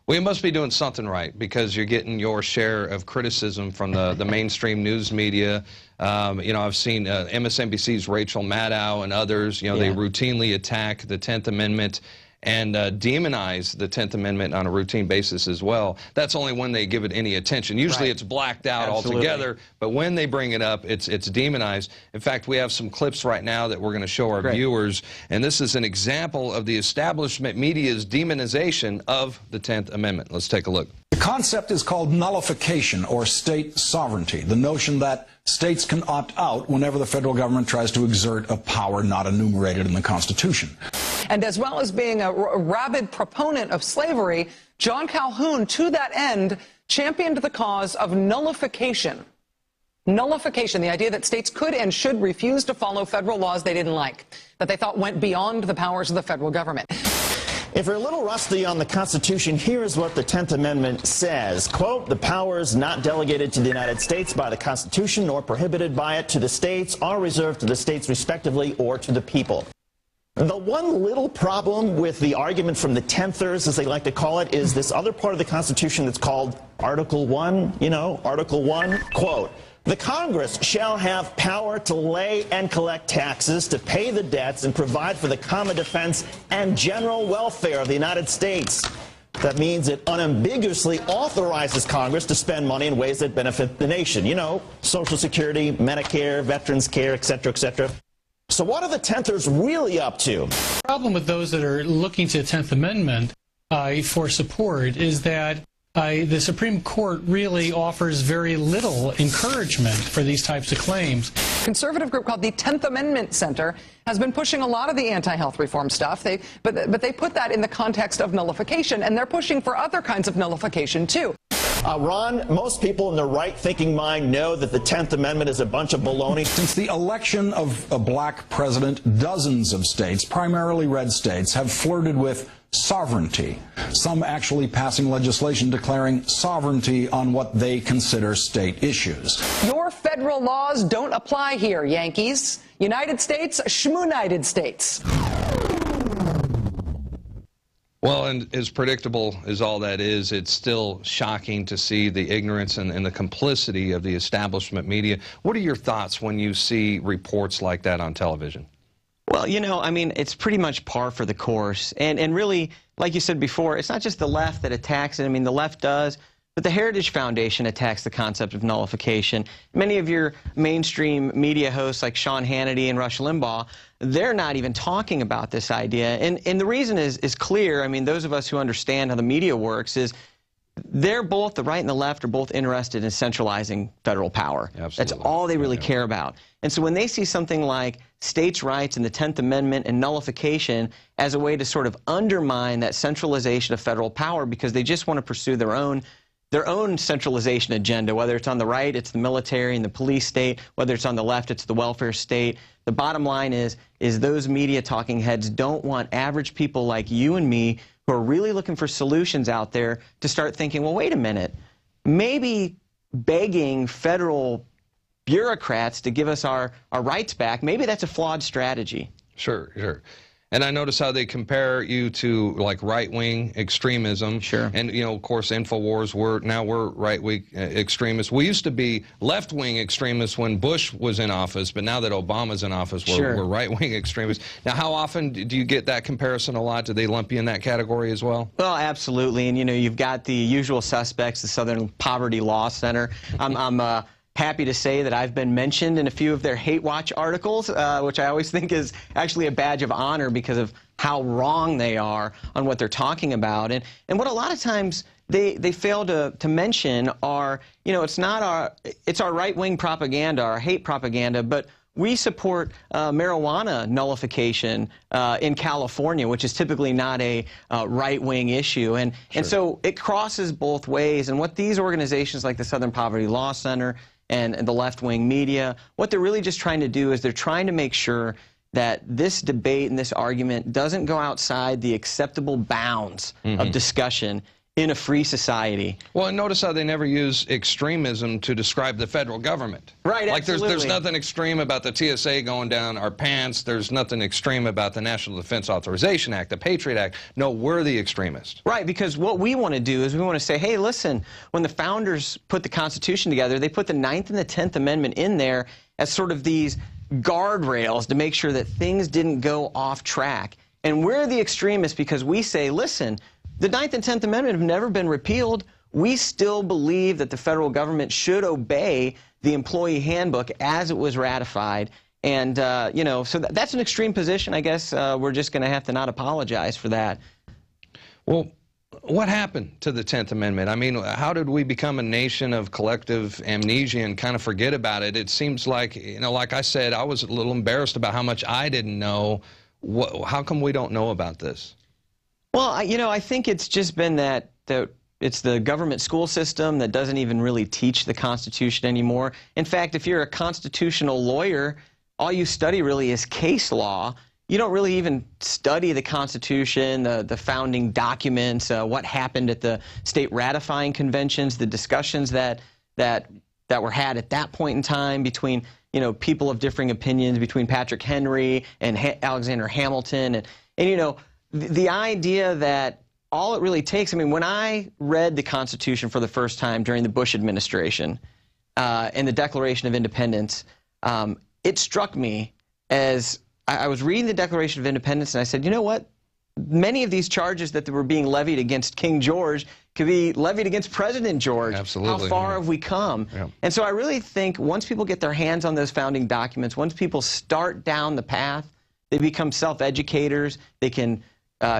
Well, you must be doing something right because you're getting your share of criticism from the mainstream news media. You know, I've seen MSNBC's Rachel Maddow and others, you know, they routinely attack the 10th Amendment and demonize the 10th Amendment on a routine basis as well. That's only when they give it any attention. Usually it's blacked out altogether, but when they bring it up, it's demonized. In fact, we have some clips right now that we're going to show our viewers, and this is an example of the establishment media's demonization of the 10th Amendment. Let's take a look. The concept is called nullification, or state sovereignty, the notion that states can opt out whenever the federal government tries to exert a power not enumerated in the Constitution. And as well as being a rabid proponent of slavery, John Calhoun, to that end, championed the cause of nullification. Nullification, the idea that states could and should refuse to follow federal laws they didn't like, that they thought went beyond the powers of the federal government. If you're a little rusty on the Constitution, here is what the 10th Amendment says. Quote, the powers not delegated to the United States by the Constitution nor prohibited by it to the states are reserved to the states respectively or to the people. The one little problem with the argument from the Tenthers, as they like to call it, is this other part of the Constitution that's called Article 1, you know, Article 1, quote, the Congress shall have power to lay and collect taxes, to pay the debts, and provide for the common defense and general welfare of the United States. That means it unambiguously authorizes Congress to spend money in ways that benefit the nation. You know, Social Security, Medicare, Veterans Care, et cetera, et cetera. So what are the Tenthers really up to? The problem with those that are looking to the 10th Amendment for support is that the Supreme Court really offers very little encouragement for these types of claims. A conservative group called the 10th Amendment Center has been pushing a lot of the anti-health reform stuff, but they put that in the context of nullification, and they're pushing for other kinds of nullification, too. Ron, most people in their right-thinking mind know that the 10th Amendment is a bunch of baloney. Since the election of a black president, dozens of states, primarily red states, have flirted with sovereignty, some actually passing legislation declaring sovereignty on what they consider state issues. Your federal laws don't apply here, Yankees. United States, schmoonited States. Well, and as predictable as all that is, it's still shocking to see the ignorance and the complicity of the establishment media. What are your thoughts when you see reports like that on television? Well, you know, I mean, it's pretty much par for the course. And really, like you said before, it's not just the left that attacks it. I mean, the left does, but the Heritage Foundation attacks the concept of nullification. Many of your mainstream media hosts like Sean Hannity and Rush Limbaugh, they're not even talking about this idea. And the reason is clear. I mean, those of us who understand how the media works is they're both, the right and the left, are both interested in centralizing federal power. Absolutely. That's all they really care about. And so when they see something like states' rights and the 10th Amendment and nullification as a way to sort of undermine that centralization of federal power because they just want to pursue their own their own centralization agenda. Whether it's on the right, it's the military and the police state. Whether it's on the left, it's the welfare state. The bottom line is those media talking heads don't want average people like you and me who are really looking for solutions out there to start thinking, well, wait a minute, maybe begging federal bureaucrats to give us our rights back, maybe that's a flawed strategy. Sure, sure. And I notice how they compare you to like right-wing extremism. Sure. And, you know, of course, INFOWARS, we're right-wing extremists. We used to be left-wing extremists when Bush was in office, but now that Obama's in office, we're right-wing extremists. Now, how often do you get that comparison a lot? Do they lump you in that category as well? Well, absolutely. And, you know, you've got the usual suspects, the Southern Poverty Law Center. I'm happy to say that I've been mentioned in a few of their hate watch articles, which I always think is actually a badge of honor because of how wrong they are on what they're talking about. And what a lot of times they fail to mention are, you know, it's our right-wing propaganda, our hate propaganda, but we support marijuana nullification in California, which is typically not a right-wing issue. And so it crosses both ways. And what these organizations like the Southern Poverty Law Center and the left-wing media, what they're really just trying to do is they're trying to make sure that this debate and this argument doesn't go outside the acceptable bounds of discussion in a free society. Well, and notice how they never use extremism to describe the federal government. Right, like absolutely. there's nothing extreme about the TSA going down our pants. There's nothing extreme about the National Defense Authorization Act, the Patriot Act. No, we're the extremists. Right, because what we want to do is we want to say, hey, listen, when the founders put the Constitution together, they put the 9th and the 10th Amendment in there as sort of these guardrails to make sure that things didn't go off track. And we're the extremists because we say, listen, the 9th and 10th Amendment have never been repealed. We still believe that the federal government should obey the employee handbook as it was ratified. And, you know, so that's an extreme position. I guess we're just going to have to not apologize for that. Well, what happened to the 10th Amendment? I mean, how did we become a nation of collective amnesia and kind of forget about it? It seems like, you know, like I said, I was a little embarrassed about how much I didn't know. How come we don't know about this? Well, you know, I think it's just been that it's the government school system that doesn't even really teach the Constitution anymore. In fact, if you're a constitutional lawyer, all you study really is case law. You don't really even study the Constitution, the founding documents, what happened at the state ratifying conventions, the discussions that were had at that point in time between, you know, people of differing opinions, between Patrick Henry and Alexander Hamilton. And you know, the idea that all it really takes, I mean, when I read the Constitution for the first time during the Bush administration and the Declaration of Independence, it struck me as I was reading the Declaration of Independence and I said, you know what? Many of these charges that were being levied against King George could be levied against President George. Absolutely. How far have we come? Yeah. And so I really think once people get their hands on those founding documents, once people start down the path, they become self-educators, they can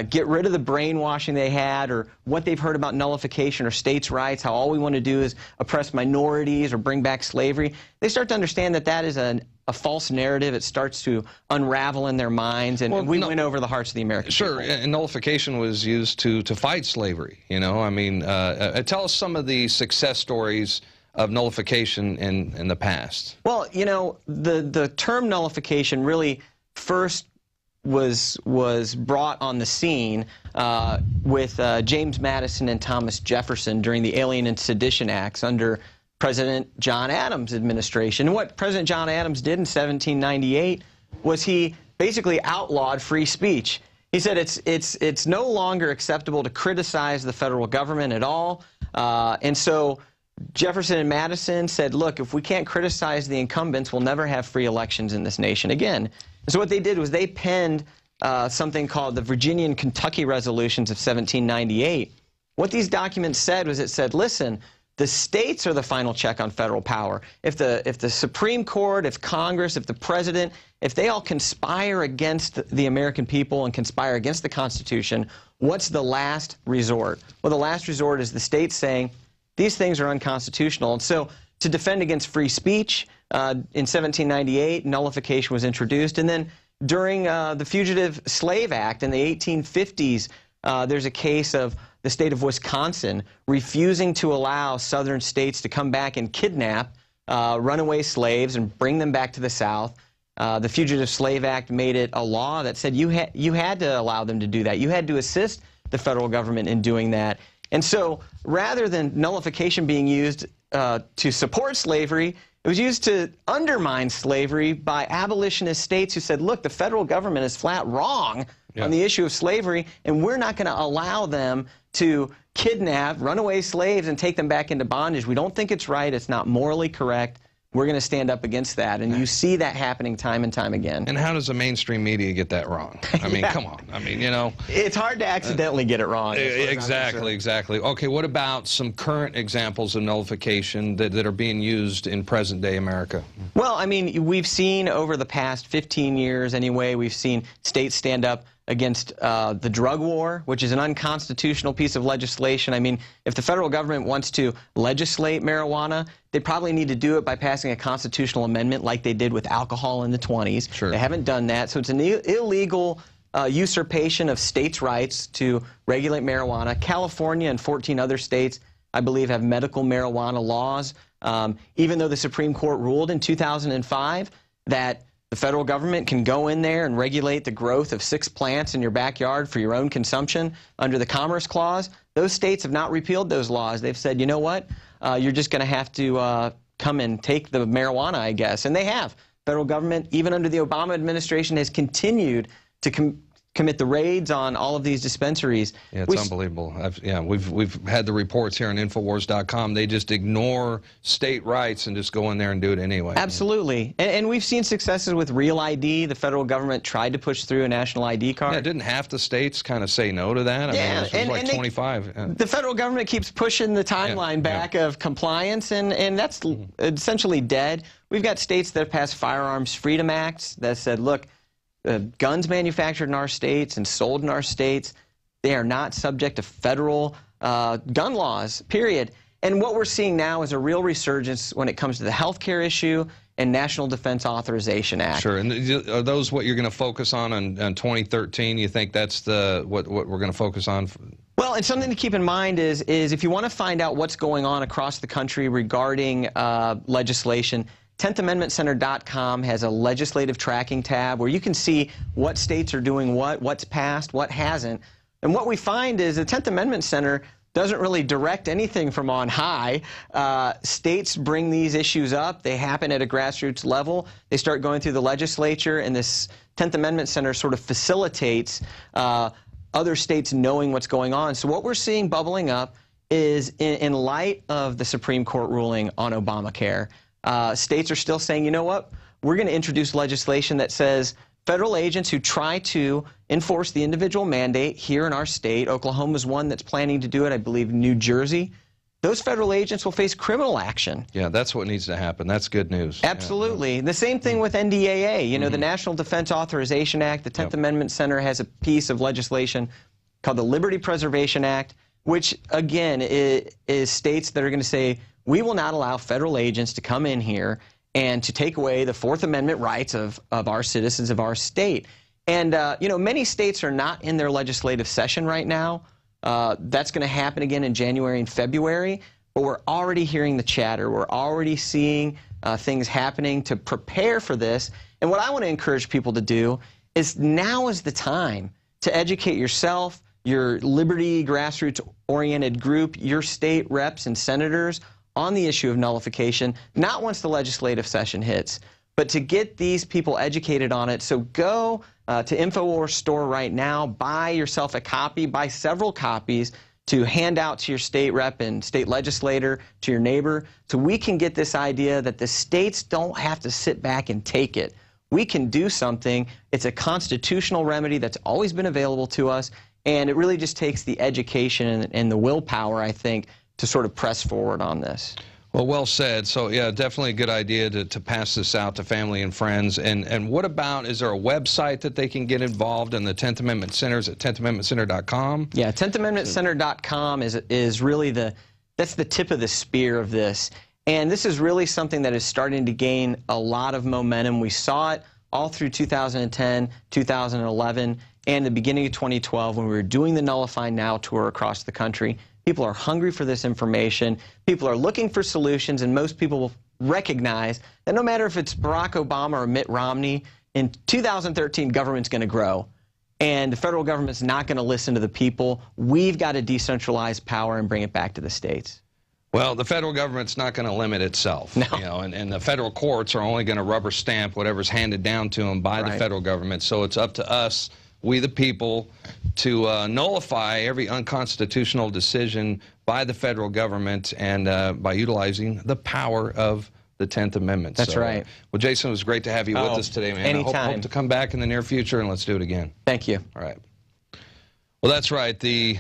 get rid of the brainwashing they had or what they've heard about nullification or states' rights, how all we want to do is oppress minorities or bring back slavery. They start to understand that that is a false narrative. It starts to unravel in their minds, and we win over the hearts of the American people. And nullification was used to fight slavery, you know. I mean, tell us some of the success stories of nullification in the past. Well, you know, the term nullification really first was brought on the scene with James Madison and Thomas Jefferson during the Alien and Sedition Acts under President John Adams' administration. And what President John Adams did in 1798 was he basically outlawed free speech. He said it's no longer acceptable to criticize the federal government at all. And so Jefferson and Madison said, look, if we can't criticize the incumbents, we'll never have free elections in this nation again. And so what they did was they penned something called the Virginia and Kentucky Resolutions of 1798. What these documents said was it said, listen, the states are the final check on federal power. If the Supreme Court, if Congress, if the President, if they all conspire against the American people and conspire against the Constitution, what's the last resort? Well, the last resort is the states saying, these things are unconstitutional. And so to defend against free speech, in 1798, nullification was introduced. And then during the Fugitive Slave Act in the 1850s, there's a case of the state of Wisconsin refusing to allow southern states to come back and kidnap runaway slaves and bring them back to the South. The Fugitive Slave Act made it a law that said you had to allow them to do that. You had to assist the federal government in doing that. And so rather than nullification being used to support slavery, it was used to undermine slavery by abolitionist states who said, look, the federal government is flat wrong on the issue of slavery, and we're not going to allow them to kidnap runaway slaves and take them back into bondage. We don't think it's right. It's not morally correct. We're going to stand up against that. And you see that happening time and time again. And how does the mainstream media get that wrong? I mean, come on. I mean, you know. It's hard to accidentally get it wrong. Exactly. Okay, what about some current examples of nullification that are being used in present-day America? Well, I mean, we've seen over the past 15 years anyway, we've seen states stand up against the drug war, which is an unconstitutional piece of legislation. I mean, if the federal government wants to legislate marijuana, they probably need to do it by passing a constitutional amendment like they did with alcohol in the 20s. Sure. They haven't done that, so it's an illegal usurpation of states' rights to regulate marijuana. California and 14 other states, I believe, have medical marijuana laws, even though the Supreme Court ruled in 2005 that the federal government can go in there and regulate the growth of 6 plants in your backyard for your own consumption under the Commerce Clause. Those states have not repealed those laws. They've said, you know what, you're just going to have to come and take the marijuana, I guess. And they have. Federal government, even under the Obama administration, has continued to commit the raids on all of these dispensaries. Yeah, it's unbelievable. We've had the reports here on INFOWARS.com. They just ignore state rights and just go in there and do it anyway. Absolutely. And we've seen successes with Real ID. The federal government tried to push through a national ID card. Yeah, didn't half the states kind of say no to that? I mean, it was like 25. The federal government keeps pushing the timeline back of compliance, and that's essentially dead. We've got states that have passed Firearms Freedom Acts that said, look, guns manufactured in our states and sold in our states, they are not subject to federal gun laws, period. And what we're seeing now is a real resurgence when it comes to the health care issue and National Defense Authorization Act. Sure. And are those what you're going to focus on 2013? You think that's what we're going to focus on? Well, and something to keep in mind is if you want to find out what's going on across the country regarding legislation, 10thamendmentcenter.com has a legislative tracking tab where you can see what states are doing what's passed, what hasn't. And what we find is the 10th Amendment Center doesn't really direct anything from on high. States bring these issues up. They happen at a grassroots level. They start going through the legislature, and this 10th Amendment Center sort of facilitates other states knowing what's going on. So what we're seeing bubbling up is in light of the Supreme Court ruling on Obamacare, states are still saying, you know what, we're going to introduce legislation that says federal agents who try to enforce the individual mandate here in our state, Oklahoma's one that's planning to do it, I believe New Jersey, those federal agents will face criminal action. Yeah, that's what needs to happen. That's good news. Absolutely. The same thing with NDAA. You know, the National Defense Authorization Act, the 10th Amendment Center has a piece of legislation called the Liberty Preservation Act, which, again, is states that are going to say, we will not allow federal agents to come in here and to take away the Fourth Amendment rights of our citizens of our state. And, you know, many states are not in their legislative session right now. That's going to happen again in January and February. But we're already hearing the chatter. We're already seeing things happening to prepare for this. And what I want to encourage people to do is now is the time to educate yourself, your liberty grassroots-oriented group, your state reps and senators on the issue of nullification, not once the legislative session hits, but to get these people educated on it. So go to InfoWars store right now, buy yourself a copy, buy several copies to hand out to your state rep and state legislator, to your neighbor, so we can get this idea that the states don't have to sit back and take it. We can do something. It's a constitutional remedy that's always been available to us, and it really just takes the education and the willpower, I think, to sort of press forward on this. Well said. So, yeah, definitely a good idea to pass this out to family and friends. And what about, is there a website that they can get involved in the 10th Amendment Centers at 10thamendmentcenter.com? Yeah, 10thamendmentcenter.com is really that's the tip of the spear of this. And this is really something that is starting to gain a lot of momentum. We saw it all through 2010, 2011. and the beginning of 2012 when we were doing the Nullify Now tour across the country. People are hungry for this information. People are looking for solutions, and most people will recognize that no matter if it's Barack Obama or Mitt Romney, in 2013, government's going to grow. And the federal government's not going to listen to the people. We've got to decentralize power and bring it back to the states. Well, the federal government's not going to limit itself. No. You know, and the federal courts are only going to rubber stamp whatever's handed down to them by the federal government. So it's up to us, we the people, to nullify every unconstitutional decision by the federal government and by utilizing the power of the 10th Amendment. That's right. Well, Jason, it was great to have you with us today, man. Anytime. I hope to come back in the near future, and let's do it again. Thank you. All right. Well, that's right. The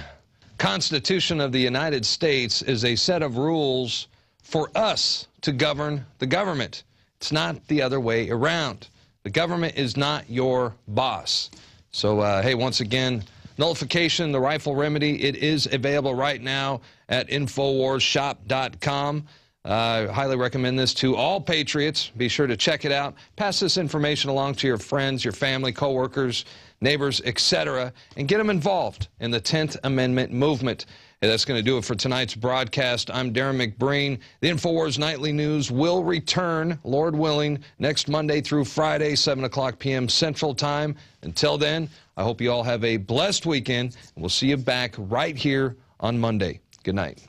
Constitution of the United States is a set of rules for us to govern the government. It's not the other way around. The government is not your boss. So, hey, once again, nullification, the rifle remedy, it is available right now at InfoWarsShop.com. Highly recommend this to all patriots. Be sure to check it out. Pass this information along to your friends, your family, coworkers, neighbors, etc., and get them involved in the 10th Amendment movement. And that's going to do it for tonight's broadcast. I'm Darren McBreen. The InfoWars Nightly News will return, Lord willing, next Monday through Friday, 7 p.m. Central Time. Until then, I hope you all have a blessed weekend, and we'll see you back right here on Monday. Good night.